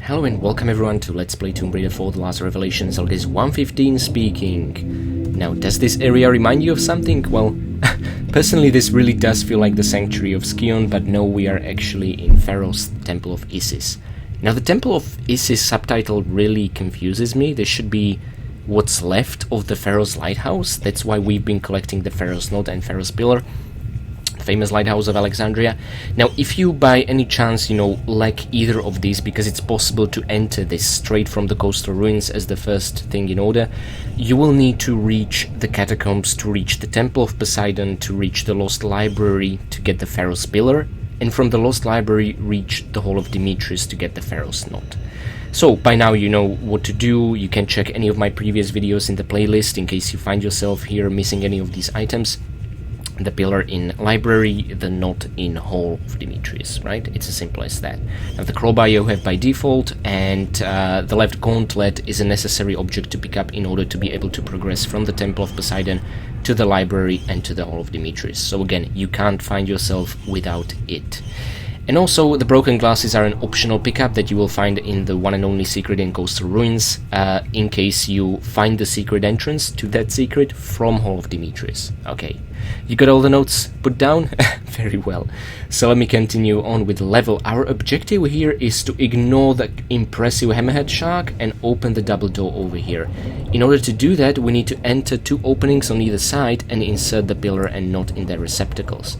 Hello and welcome everyone to Let's Play Tomb Raider 4 The Last Revelations. Alges 115 speaking. Now, does this area remind you of something? Well, personally this really does feel like the Sanctuary of Skion, but no, we are actually in Pharos, Temple of Isis. Now, the Temple of Isis subtitle really confuses me. This should be what's left of the Pharos Lighthouse. That's why we've been collecting the Pharos Node and Pharos Pillar, famous lighthouse of Alexandria. Now, if you by any chance, lack either of these, because it's possible to enter this straight from the coastal ruins as the first thing in order, you will need to reach the catacombs, to reach the Temple of Poseidon, to reach the Lost Library to get the Pharos Pillar, and from the Lost Library reach the Hall of Demetrius to get the Pharos Node. So, by now you know what to do. You can check any of my previous videos in the playlist in case you find yourself here missing any of these items. The pillar in library, the knot in Hall of Demetrius, right? It's as simple as that. Now, the crowbar you have by default, and the left gauntlet is a necessary object to pick up in order to be able to progress from the Temple of Poseidon to the library and to the Hall of Demetrius. So again, you can't find yourself without it. And also, the broken glasses are an optional pickup that you will find in the one and only secret in Coastal Ruins, in case you find the secret entrance to that secret from Hall of Demetrius. Okay, you got all the notes put down? Very well. So let me continue on with the level. Our objective here is to ignore the impressive hammerhead shark and open the double door over here. In order to do that, we need to enter two openings on either side and insert the pillar and knot in their receptacles.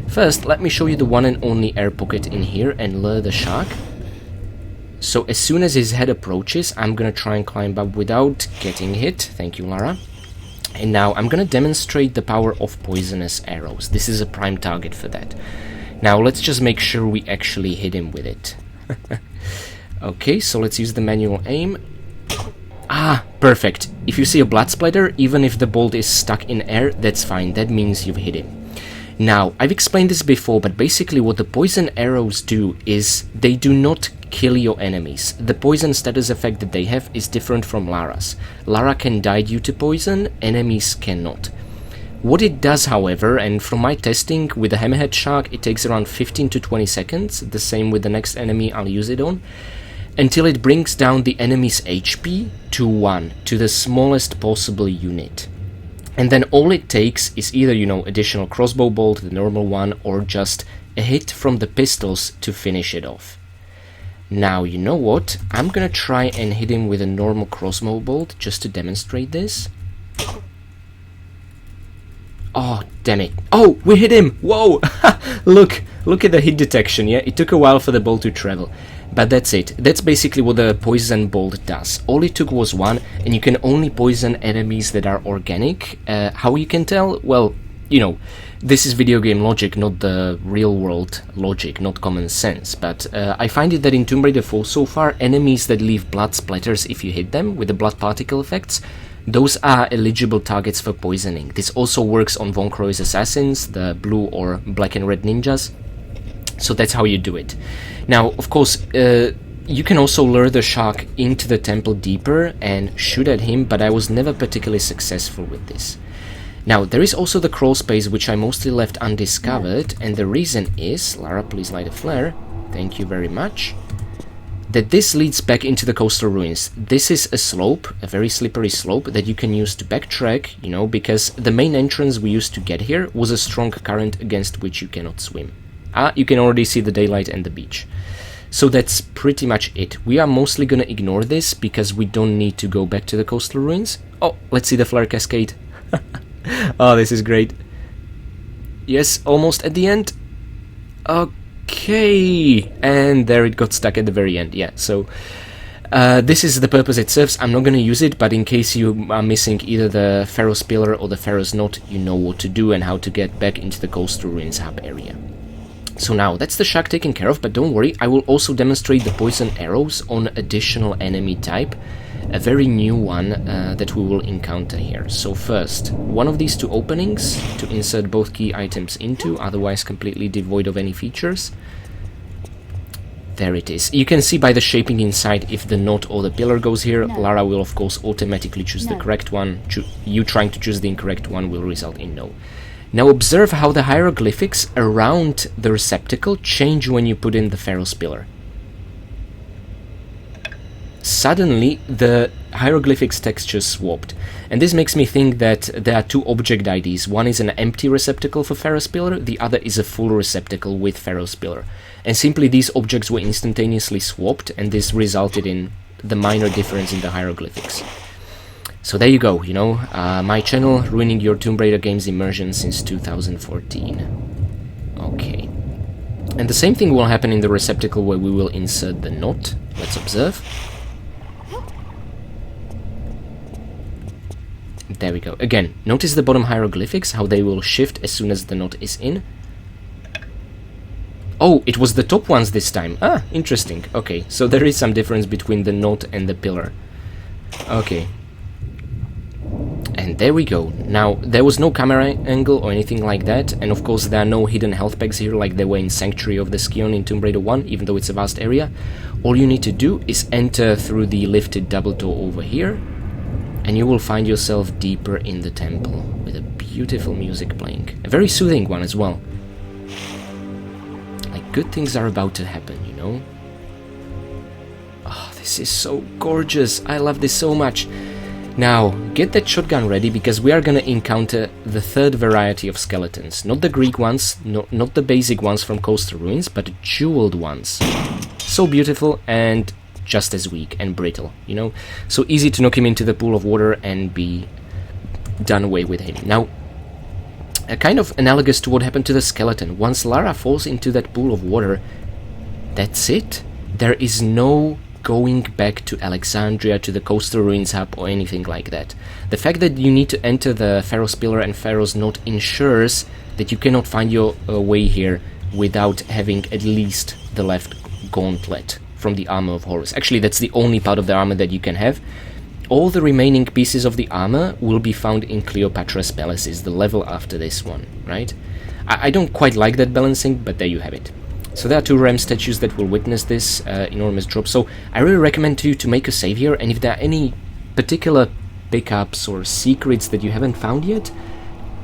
First, let me show you the one and only air pocket in here and lure the shark. So as soon as his head approaches, I'm gonna try and climb up without getting hit. Thank you, Lara. And now I'm gonna demonstrate the power of poisonous arrows. This is a prime target for that. Now let's just make sure we actually hit him with it. Okay, so let's use the manual aim. Ah, perfect. If you see a blood splatter, even if the bolt is stuck in air, that's fine. That means you've hit him. Now, I've explained this before, but basically what the poison arrows do is they do not kill your enemies. The poison status effect that they have is different from Lara's. Lara can die due to poison, enemies cannot. What it does, however, and from my testing with the hammerhead shark, it takes around 15 to 20 seconds, the same with the next enemy I'll use it on, until it brings down the enemy's HP to 1, to the smallest possible unit. And then all it takes is either, additional crossbow bolt, the normal one, or just a hit from the pistols to finish it off. Now, you know what? I'm gonna try and hit him with a normal crossbow bolt just to demonstrate this. Oh, damn it. Oh, we hit him! Whoa! Look at the hit detection, yeah? It took a while for the bolt to travel. But that's it. That's basically what the poison bolt does. All it took was one, and you can only poison enemies that are organic. How you can tell? Well, this is video game logic, not the real world logic, not common sense. But I find it that in Tomb Raider 4 so far, enemies that leave blood splatters if you hit them with the blood particle effects, those are eligible targets for poisoning. This also works on Von Croy's assassins, the blue or black and red ninjas. So that's how you do it. Now, of course, you can also lure the shark into the temple deeper and shoot at him, but I was never particularly successful with this. Now, there is also the crawl space, which I mostly left undiscovered, and the reason is, Lara, please light a flare, thank you very much, that this leads back into the coastal ruins. This is a slope, a very slippery slope, that you can use to backtrack, because the main entrance we used to get here was a strong current against which you cannot swim. You can already see the daylight and the beach. So that's pretty much it. We are mostly gonna ignore this because we don't need to go back to the coastal ruins. Oh, let's see the flare cascade. Oh, this is great. Yes, almost at the end. Okay, and there it got stuck at the very end. Yeah, so this is the purpose it serves. I'm not gonna use it, but in case you are missing either the Pharos Pillar or the Pharos Knot, you know what to do and how to get back into the coastal ruins hub area. So now, that's the shark taken care of, but don't worry, I will also demonstrate the poison arrows on additional enemy type, a very new one that we will encounter here. So first, one of these two openings to insert both key items into, otherwise completely devoid of any features. There it is. You can see by the shaping inside if the knot or the pillar goes here. No. Lara will of course automatically choose the correct one. You trying to choose the incorrect one will result in no. Now observe how the hieroglyphics around the receptacle change when you put in the Pharos pillar. suddenly the hieroglyphics texture swapped. And this makes me think that there are two object IDs. One is an empty receptacle for Pharos pillar, the other is a full receptacle with Pharos pillar. And simply these objects were instantaneously swapped, and this resulted in the minor difference in the hieroglyphics. So there you go, you know, my channel ruining your Tomb Raider games immersion since 2014. Okay. And the same thing will happen in the receptacle where we will insert the knot. Let's observe. There we go. Again, notice the bottom hieroglyphics, how they will shift as soon as the knot is in. Oh, it was the top ones this time. Ah, interesting. Okay, so there is some difference between the knot and the pillar. Okay. And there we go. Now, there was no camera angle or anything like that, and of course there are no hidden health packs here like there were in Sanctuary of the Scion in Tomb Raider 1, even though it's a vast area. All you need to do is enter through the lifted double door over here, and you will find yourself deeper in the temple, with a beautiful music playing. A very soothing one as well. Like, good things are about to happen, you know? Oh, this is so gorgeous. I love this so much. Now, get that shotgun ready, because we are gonna encounter the third variety of skeletons. Not the Greek ones, not the basic ones from Coastal Ruins, but the jeweled ones. So beautiful and just as weak and brittle, you know? So easy to knock him into the pool of water and be done away with him. Now, kind of analogous to what happened to the skeleton. Once Lara falls into that pool of water, that's it. There is no going back to Alexandria, to the Coastal Ruins hub, or anything like that. The fact that you need to enter the Pharos pillar and Pharos knot ensures that you cannot find your way here without having at least the left gauntlet from the Armor of Horus. Actually, that's the only part of the armor that you can have. All the remaining pieces of the armor will be found in Cleopatra's Palaces, the level after this one, right? I don't quite like that balancing, but there you have it. So there are two Ram statues that will witness this enormous drop, so I really recommend to you to make a save here, and if there are any particular pickups or secrets that you haven't found yet,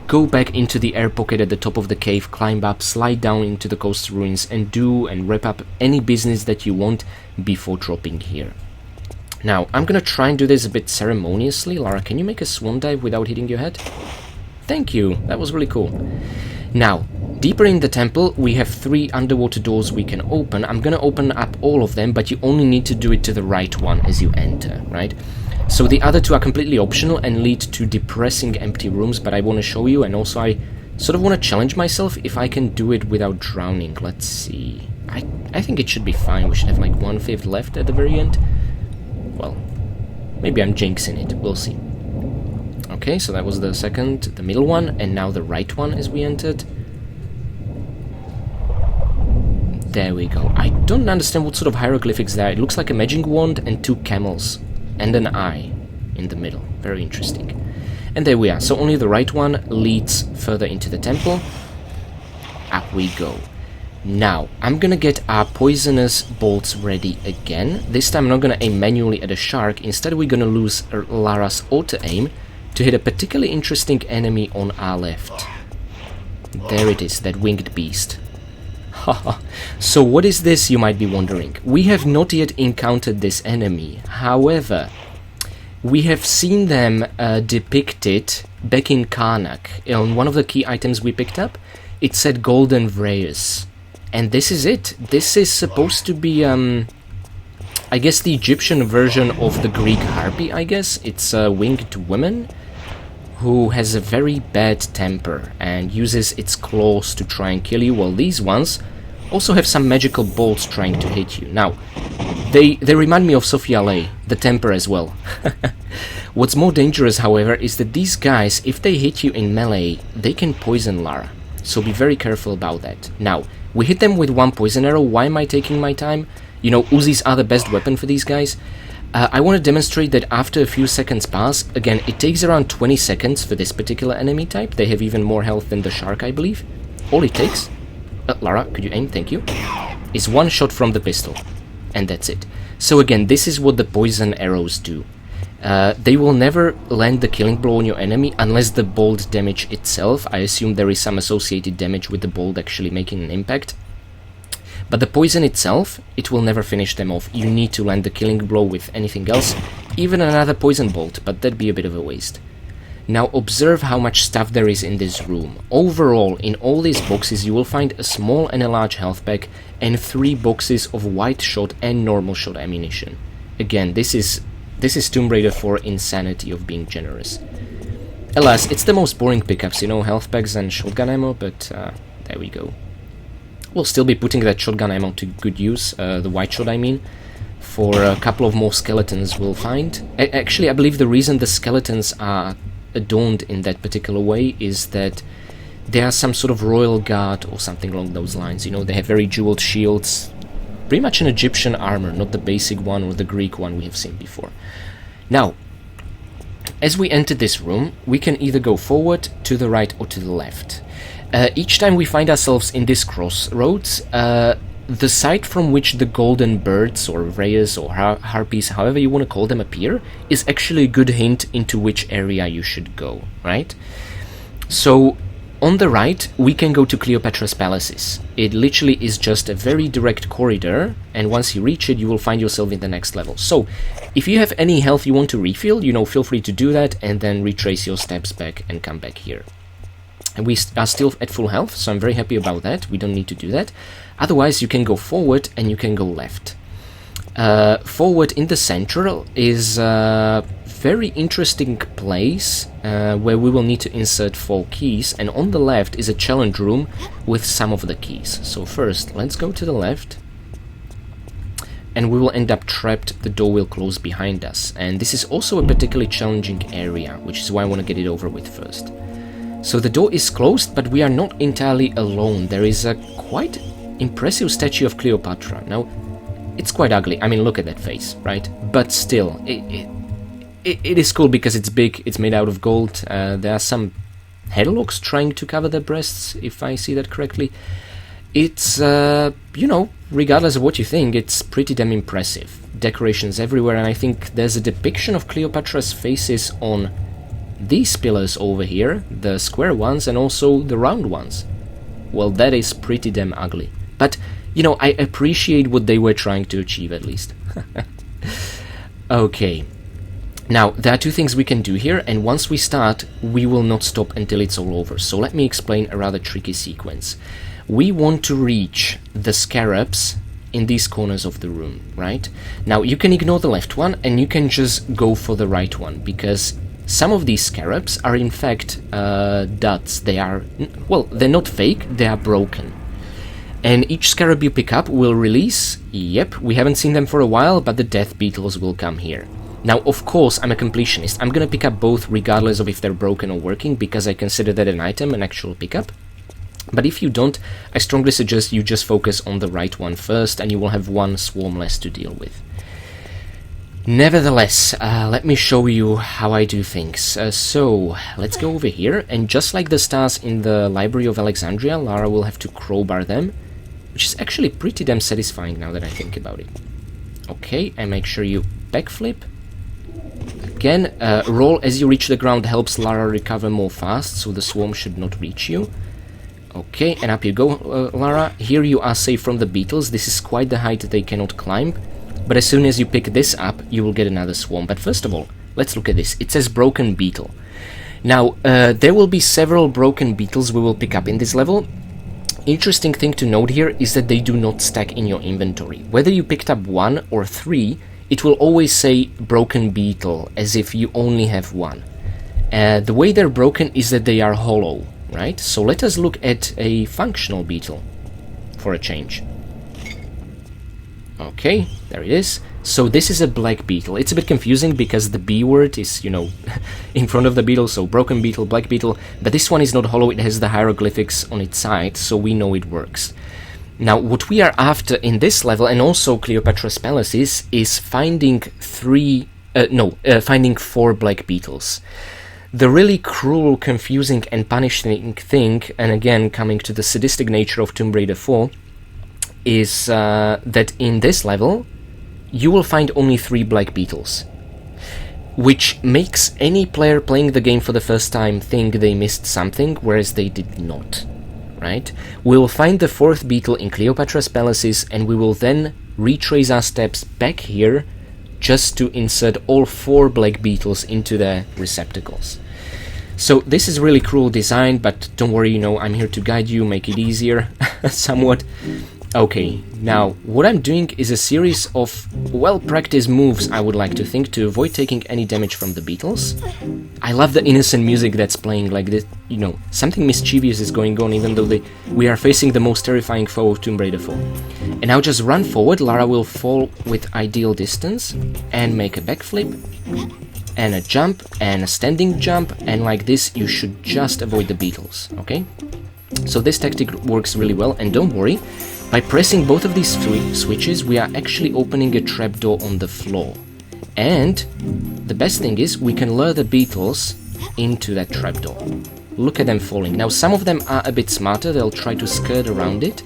go back into the air pocket at the top of the cave, climb up, slide down into the Coastal Ruins, and do and wrap up any business that you want before dropping here. Now, I'm gonna try and do this a bit ceremoniously. Lara, can you make a swan dive without hitting your head? Thank you, that was really cool. Now, deeper in the temple, we have 3 underwater doors we can open. I'm gonna open up all of them, but you only need to do it to the right one as you enter, right? So the other 2 are completely optional and lead to depressing empty rooms, but I want to show you, and also I sort of want to challenge myself if I can do it without drowning. Let's see. I think it should be fine. We should have like 1/5 left at the very end. Well, maybe I'm jinxing it. We'll see. Okay, so that was the second, the middle one, and now the right one as we entered. There we go. I don't understand what sort of hieroglyphics there are. It looks like a magic wand and 2 camels. And an eye in the middle. Very interesting. And there we are. So only the right one leads further into the temple. Up we go. Now, I'm gonna get our poisonous bolts ready again. This time I'm not gonna aim manually at a shark. Instead we're gonna lose Lara's auto-aim to hit a particularly interesting enemy on our left. There it is, that winged beast. So what is this, you might be wondering? We have not yet encountered this enemy. However, we have seen them depicted back in Karnak. On one of the key items we picked up, it said Golden Vreus. And this is it. This is supposed to be, I guess, the Egyptian version of the Greek harpy, I guess. It's a winged woman who has a very bad temper and uses its claws to try and kill you, while these ones also have some magical bolts trying to hit you. Now, they remind me of Sophia Lay, the temper as well. What's more dangerous, however, is that these guys, if they hit you in melee, they can poison Lara. So be very careful about that. Now, we hit them with 1 poison arrow. Why am I taking my time? You know, Uzis are the best weapon for these guys. I want to demonstrate that after a few seconds pass, again, it takes around 20 seconds for this particular enemy type. They have even more health than the shark, I believe. All it takes, Lara, could you aim? Thank you. Is 1 shot from the pistol. And that's it. So again, this is what the poison arrows do. They will never land the killing blow on your enemy unless the bolt damage itself. I assume there is some associated damage with the bolt actually making an impact. But the poison itself, it will never finish them off. You need to land the killing blow with anything else, even another poison bolt, but that'd be a bit of a waste. Now observe how much stuff there is in this room. Overall, in all these boxes you will find a small and a large health pack and 3 boxes of white shot and normal shot ammunition. Again, this is Tomb Raider 4 insanity of being generous. Alas, it's the most boring pickups, you know, health packs and shotgun ammo, but there we go. We'll still be putting that shotgun ammo to good use, the white shot I mean, for a couple of more skeletons we'll find. Actually, I believe the reason the skeletons are adorned in that particular way is that they are some sort of royal guard or something along those lines, you know, they have very jeweled shields, pretty much an Egyptian armor, not the basic one or the Greek one we have seen before. Now, as we enter this room, we can either go forward, to the right or to the left. Each time we find ourselves in this crossroads, the site from which the golden birds or rays or harpies, however you want to call them, appear is actually a good hint into which area you should go, right? So on the right we can go to Cleopatra's palaces. It literally is just a very direct corridor, and once you reach it you will find yourself in the next level. So if you have any health you want to refill, you know, feel free to do that and then retrace your steps back and come back here. And we are still at full health, so I'm very happy about that. We don't need to do that. Otherwise, you can go forward and you can go left. Forward in the central is a very interesting place where we will need to insert 4 keys. And on the left is a challenge room with some of the keys. So first, let's go to the left. And we will end up trapped. The door will close behind us. And this is also a particularly challenging area, which is why I want to get it over with first. So the door is closed, but we are not entirely alone. There is a quite impressive statue of Cleopatra. Now, it's quite ugly. I mean, look at that face, right? But still, it is cool because it's big, it's made out of gold. There are some headlocks trying to cover their breasts, if I see that correctly. It's, you know, regardless of what you think, it's pretty damn impressive. Decorations everywhere, and I think there's a depiction of Cleopatra's faces on these pillars over here, the square ones and also the round ones. Well, that is pretty damn ugly. But, you know, I appreciate what they were trying to achieve at least. Okay. Now, there are 2 things we can do here, and once we start, we will not stop until it's all over. So let me explain a rather tricky sequence. We want to reach the scarabs in these corners of the room, right? Now, you can ignore the left one, and you can just go for the right one, because some of these scarabs are in fact duds. They are, well, they're not fake, they are broken. And each scarab you pick up will release, yep, we haven't seen them for a while, but the death beetles will come here. Now, of course, I'm a completionist. I'm gonna pick up both regardless of if they're broken or working, because I consider that an item, an actual pickup. But if you don't, I strongly suggest you just focus on the right one first, and you will have 1 swarm less to deal with. Nevertheless, let me show you how I do things. So, let's go over here, and just like the stars in the Library of Alexandria, Lara will have to crowbar them, which is actually pretty damn satisfying now that I think about it. Okay, and make sure you backflip. Again, roll as you reach the ground helps Lara recover more fast, so the swarm should not reach you. Okay, and up you go, Lara. Here you are safe from the beetles. This is quite the height they cannot climb. But as soon as you pick this up, you will get another swarm. But first of all, let's look at this. It says broken beetle. Now, there will be several broken beetles we will pick up in this level. Interesting thing to note here is that they do not stack in your inventory. Whether you picked up 1 or 3, it will always say broken beetle, as if you only have 1. The way they're broken is that they are hollow, right? So let us look at a functional beetle for a change. Okay, there it is. So this is a black beetle. It's a bit confusing because the B word is, you know, in front of the beetle, so broken beetle, black beetle, but this one is not hollow, it has the hieroglyphics on its side, so we know it works. Now, what we are after in this level, and also Cleopatra's Palaces, is finding 4 black beetles. The really cruel, confusing, and punishing thing, and again, coming to the sadistic nature of Tomb Raider 4, is that in this level, you will find only 3 black beetles, which makes any player playing the game for the first time think they missed something, whereas they did not, right? We'll find the 4th beetle in Cleopatra's palaces, and we will then retrace our steps back here just to insert all 4 black beetles into their receptacles. So this is really cruel design, but don't worry, you know, I'm here to guide you, make it easier, somewhat. Okay, now, what I'm doing is a series of well-practiced moves, I would like to think, to avoid taking any damage from the beetles. I love the innocent music that's playing, like this, you know, something mischievous is going on, even though we are facing the most terrifying foe of Tomb Raider 4. And now just run forward, Lara will fall with ideal distance, and make a backflip, and a jump, and a standing jump, and like this you should just avoid the beetles, okay? So this tactic works really well, and don't worry, by pressing both of these switches we are actually opening a trapdoor on the floor. And the best thing is we can lure the beetles into that trapdoor. Look at them falling. Now some of them are a bit smarter, they'll try to skirt around it,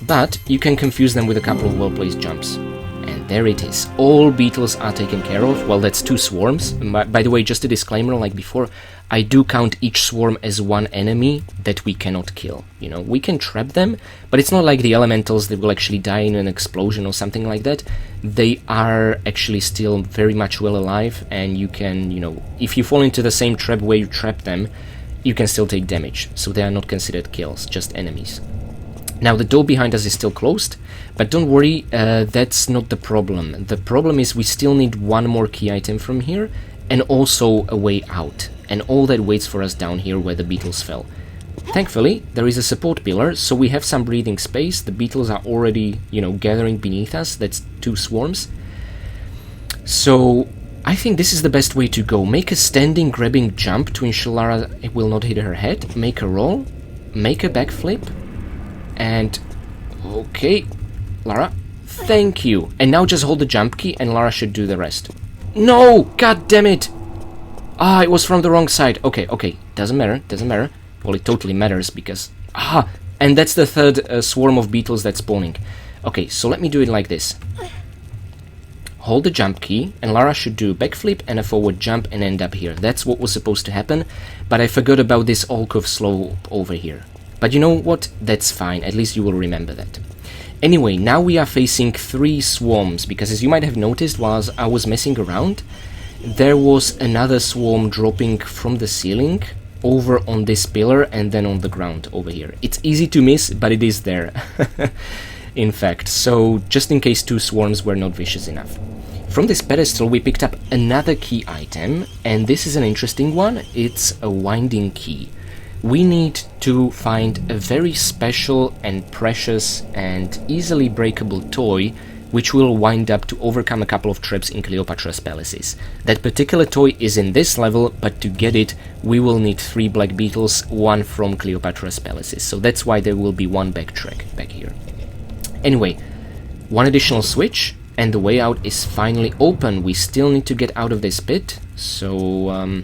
but you can confuse them with a couple of well-placed jumps. And there it is. All beetles are taken care of. Well, that's 2 swarms. By the way, just a disclaimer, like before, I do count each swarm as one enemy that we cannot kill. You know, we can trap them, but it's not like the elementals that will actually die in an explosion or something like that. They are actually still very much well alive, and you can, you know, if you fall into the same trap where you trap them, you can still take damage. So they are not considered kills, just enemies. Now the door behind us is still closed, but don't worry, that's not the problem. The problem is we still need one more key item from here, and also a way out. And all that waits for us down here where the beetles fell. Thankfully, there is a support pillar, so we have some breathing space. The beetles are already, you know, gathering beneath us. That's 2 swarms. So I think this is the best way to go. Make a standing grabbing jump to ensure Lara will not hit her head. Make a roll. Make a backflip. And okay, Lara, thank you. And now just hold the jump key and Lara should do the rest. No! God damn it! Ah, it was from the wrong side. Okay, doesn't matter. Well, it totally matters because... Ah! And that's the 3rd swarm of beetles that's spawning. Okay, so let me do it like this. Hold the jump key, and Lara should do a backflip and a forward jump and end up here. That's what was supposed to happen, but I forgot about this alcove slope over here. But you know what? That's fine, at least you will remember that. Anyway, now we are facing 3 swarms, because as you might have noticed while I was messing around, there was another swarm dropping from the ceiling over on this pillar and then on the ground over here. It's easy to miss, but it is there. In fact, so just in case 2 swarms were not vicious enough. From this pedestal we picked up another key item, and this is an interesting one. It's a winding key. We need to find a very special and precious and easily breakable toy which will wind up to overcome a couple of traps in Cleopatra's palaces. That particular toy is in this level, but to get it we will need 3 black beetles, 1 from Cleopatra's palaces, so that's why there will be 1 backtrack back here. Anyway, 1 additional switch and the way out is finally open. We still need to get out of this pit, so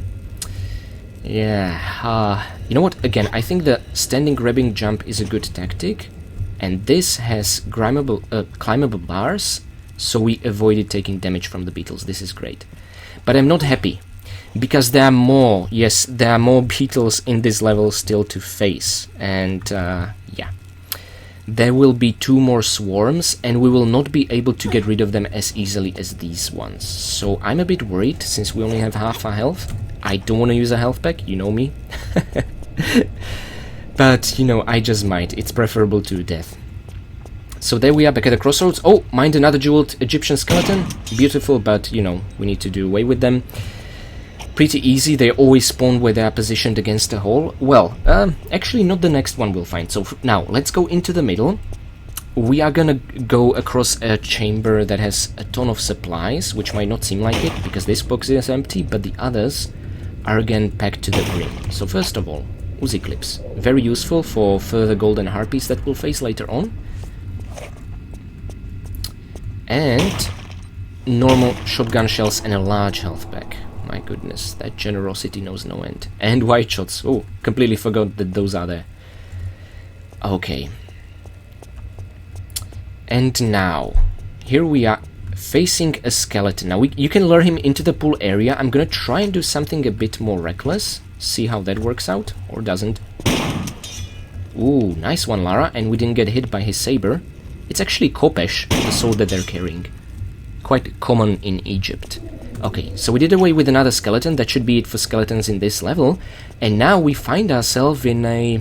yeah, you know what, again, I think the standing grabbing jump is a good tactic. And this has climbable bars, so we avoided taking damage from the beetles. This is great. But I'm not happy, because there are more, yes, there are more beetles in this level still to face. And yeah, there will be 2 more swarms, and we will not be able to get rid of them as easily as these ones. So I'm a bit worried, since we only have half our health. I don't want to use a health pack, you know me. But, you know, I just might. It's preferable to death. So there we are back at the crossroads. Oh, mind another jeweled Egyptian skeleton. Beautiful, but, you know, we need to do away with them. Pretty easy. They always spawn where they are positioned against the hole. Well, actually not the next one we'll find. So now, let's go into the middle. We are gonna go across a chamber that has a ton of supplies, which might not seem like it, because this box is empty, but the others are again packed to the brim. So first of all, Uzi clips, very useful for further golden harpies that we'll face later on. And normal shotgun shells and a large health pack. My goodness, that generosity knows no end. And white shots. Oh, completely forgot that those are there. Okay. And now, here we are facing a skeleton. Now, you can lure him into the pool area. I'm gonna try and do something a bit more reckless. See how that works out, or doesn't. Ooh, nice one, Lara, and we didn't get hit by his saber. It's actually Kopesh, the sword that they're carrying. Quite common in Egypt. Okay, so we did away with another skeleton. That should be it for skeletons in this level. And now we find ourselves in a...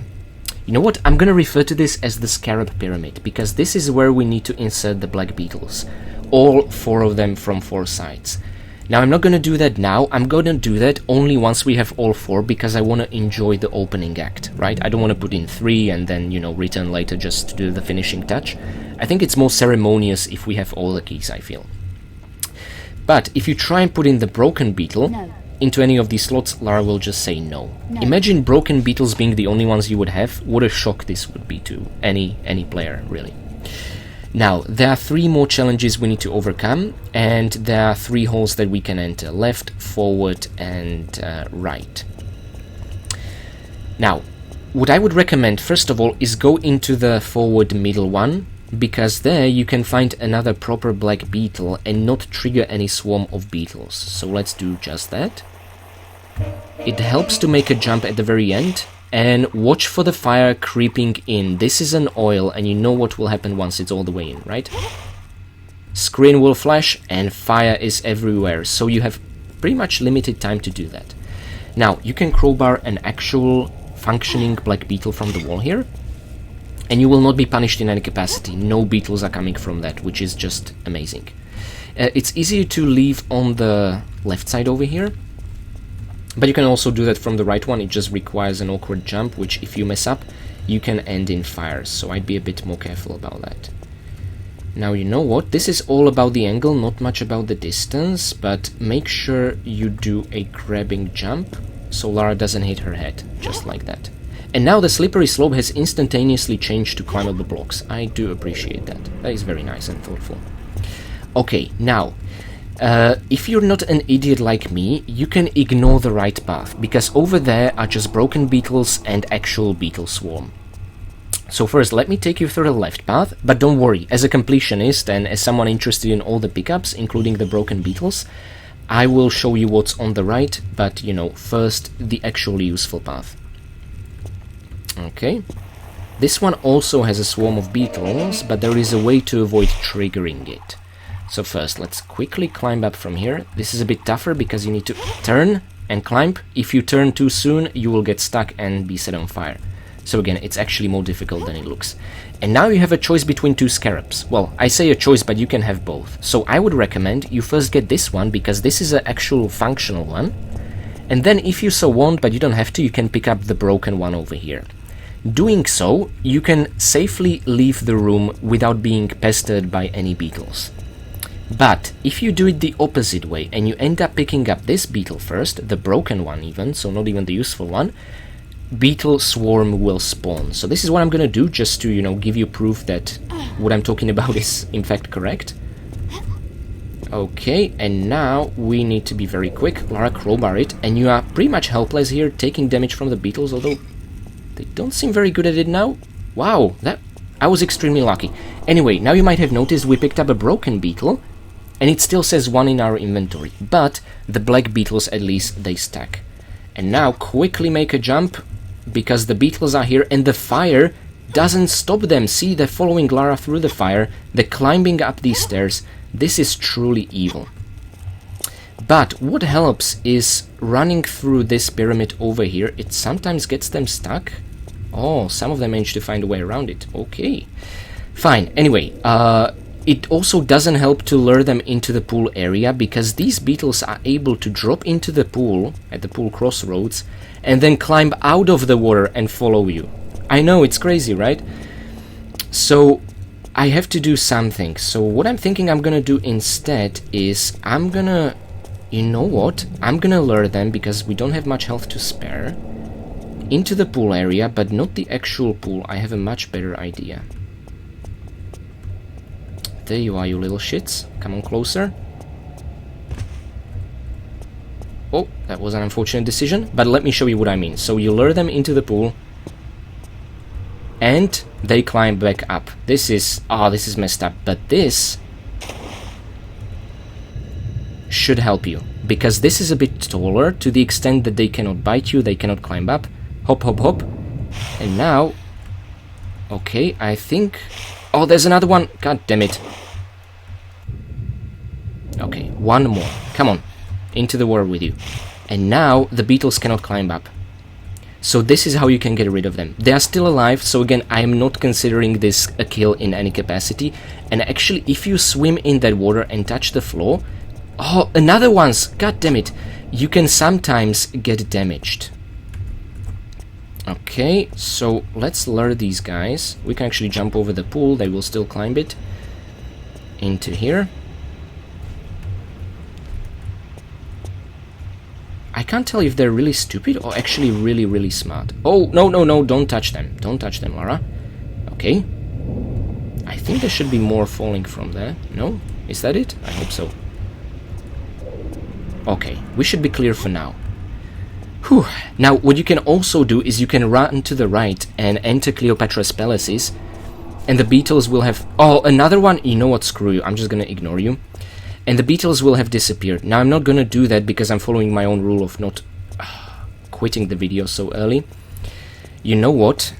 You know what? I'm gonna refer to this as the Scarab Pyramid, because this is where we need to insert the black beetles. All 4 of them from 4 sides. Now, I'm not gonna do that now. I'm gonna do that only once we have all 4, because I wanna enjoy the opening act, right? I don't wanna put in 3 and then, you know, return later just to do the finishing touch. I think it's more ceremonious if we have all the keys, I feel. But if you try and put in the broken beetle... No. Into any of these slots, Lara will just say no. Imagine broken beetles being the only ones you would have. What a shock this would be to any player, really. Now, there are 3 more challenges we need to overcome, and there are 3 holes that we can enter. Left, forward, and right. Now, what I would recommend, first of all, is go into the forward middle one, because there you can find another proper black beetle and not trigger any swarm of beetles. So let's do just that. It helps to make a jump at the very end, and watch for the fire creeping in. This is an oil, and you know what will happen once it's all the way in, right? Screen will flash and fire is everywhere, so you have pretty much limited time to do that. Now, you can crowbar an actual functioning black beetle from the wall here, and you will not be punished in any capacity. No beetles are coming from that, which is just amazing. It's easier to leave on the left side over here, but you can also do that from the right one. It just requires an awkward jump, which if you mess up, you can end in fires, so I'd be a bit more careful about that. Now, you know what? This is all about the angle, not much about the distance, but make sure you do a grabbing jump, so Lara doesn't hit her head, just like that. And now the slippery slope has instantaneously changed to climbable blocks. I do appreciate that. That is very nice and thoughtful. Okay, now, if you're not an idiot like me, you can ignore the right path, because over there are just broken beetles and actual beetle swarm. So first, let me take you through the left path, but don't worry, as a completionist and as someone interested in all the pickups, including the broken beetles, I will show you what's on the right, but, you know, first, the actually useful path. Okay, this one also has a swarm of beetles, but there is a way to avoid triggering it. So first, let's quickly climb up from here. This is a bit tougher because you need to turn and climb. If you turn too soon, you will get stuck and be set on fire. So again, it's actually more difficult than it looks. And now you have a choice between 2 scarabs. Well, I say a choice, but you can have both. So I would recommend you first get this one, because this is an actual functional one. And then if you so want, but you don't have to, you can pick up the broken one over here. Doing so, you can safely leave the room without being pestered by any beetles. But if you do it the opposite way and you end up picking up this beetle first, the broken one even, so not even the useful one, beetle swarm will spawn. So this is what I'm gonna do, just to, you know, give you proof that what I'm talking about is in fact correct. Okay, and now we need to be very quick. Lara, crowbar it, and you are pretty much helpless here, taking damage from the beetles, although they don't seem very good at it now. Wow, I was extremely lucky. Anyway, now you might have noticed we picked up a broken beetle, and it still says 1 in our inventory, but the black beetles, at least, they stack. And now quickly make a jump, because the beetles are here, and the fire doesn't stop them. See, they're following Lara through the fire, they're climbing up these stairs. This is truly evil. But what helps is running through this pyramid over here. It sometimes gets them stuck. Oh, some of them managed to find a way around it. Okay, fine. Anyway, it also doesn't help to lure them into the pool area, because these beetles are able to drop into the pool at the pool crossroads and then climb out of the water and follow you. I know, it's crazy, right? So I have to do something. So what I'm thinking I'm gonna do instead is I'm gonna... You know what? I'm gonna lure them, because we don't have much health to spare, into the pool area, but not the actual pool. I have a much better idea. There you are, you little shits. Come on closer. Oh, that was an unfortunate decision, but let me show you what I mean. So you lure them into the pool, and they climb back up. This is... Ah, this is messed up, but this should help you, because this is a bit taller, to the extent that they cannot bite you, they cannot climb up. Hop, hop, hop. And now Okay, I think... Oh, there's another one! God damn it. Okay, one more. Come on. Into the water with you. And now the beetles cannot climb up. So this is how you can get rid of them. They are still alive, so again, I am not considering this a kill in any capacity. And actually, if you swim in that water and touch the floor... Oh, another one's! God damn it! You can sometimes get damaged. Okay, so let's lure these guys. We can actually jump over the pool, they will still climb it. Into here. I can't tell if they're really stupid or actually really, really smart. Oh, no, no, no, don't touch them. Don't touch them, Lara. Okay. I think there should be more falling from there. No? Is that it? I hope so. Okay, we should be clear for now. Whew. Now, what you can also do is you can run to the right and enter Cleopatra's palaces, and the beetles will have... Oh, another one? You know what, screw you. I'm just gonna ignore you. And the beetles will have disappeared. Now, I'm not gonna do that because I'm following my own rule of not quitting the video so early. You know what?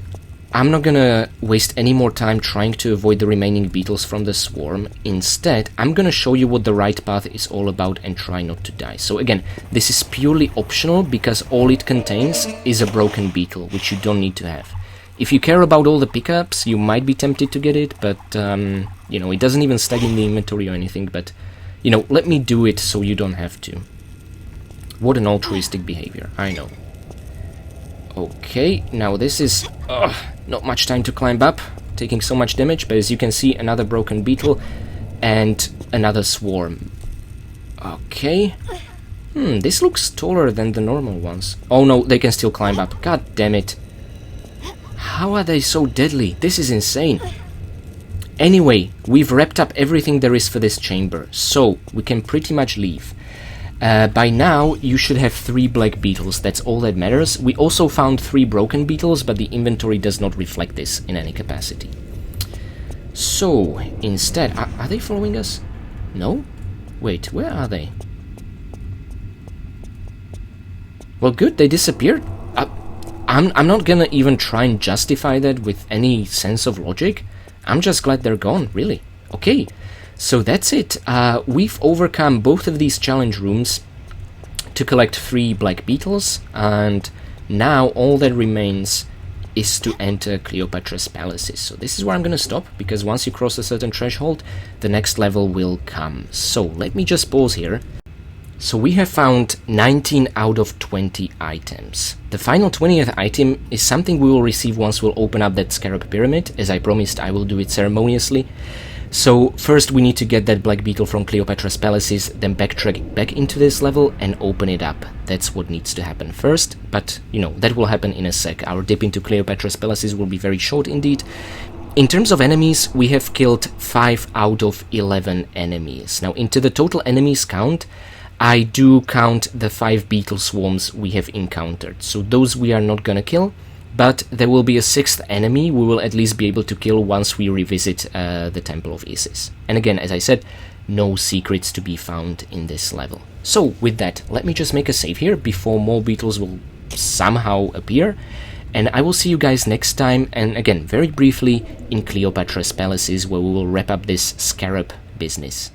I'm not gonna waste any more time trying to avoid the remaining beetles from the swarm. Instead, I'm gonna show you what the right path is all about and try not to die. So again, this is purely optional because all it contains is a broken beetle, which you don't need to have. If you care about all the pickups, you might be tempted to get it, but, you know, it doesn't even stack in the inventory or anything, but... You know, let me do it so you don't have to. What an altruistic behavior, I know. Okay, now this is not much time to climb up, taking so much damage, but as you can see, another broken beetle and another swarm. Okay. This looks taller than the normal ones. Oh no, they can still climb up. God damn it. How are they so deadly? This is insane. Anyway, we've wrapped up everything there is for this chamber, so we can pretty much leave. By now, you should have 3 black beetles, that's all that matters. We also found 3 broken beetles, but the inventory does not reflect this in any capacity. So, instead... Are they following us? No? Wait, where are they? Well, good, they disappeared. I'm not gonna even try and justify that with any sense of logic. I'm just glad they're gone, really. Okay, so that's it. We've overcome both of these challenge rooms to collect 3 black beetles, and now all that remains is to enter Cleopatra's palaces. So this is where I'm gonna stop, because once you cross a certain threshold, the next level will come. So let me just pause here. So we have found 19 out of 20 items. The final 20th item is something we will receive once we'll open up that Scarab pyramid. As I promised, I will do it ceremoniously. So first we need to get that black beetle from Cleopatra's palaces, then backtrack back into this level and open it up. That's what needs to happen first, but you know, that will happen in a sec. Our dip into Cleopatra's palaces will be very short indeed. In terms of enemies, we have killed 5 out of 11 enemies. Now into the total enemies count, I do count the 5 beetle swarms we have encountered, so those we are not gonna kill, but there will be a 6th enemy we will at least be able to kill once we revisit the Temple of Isis. And again, as I said, no secrets to be found in this level. So with that, let me just make a save here before more beetles will somehow appear, and I will see you guys next time, and again, very briefly, in Cleopatra's palaces, where we will wrap up this Scarab business.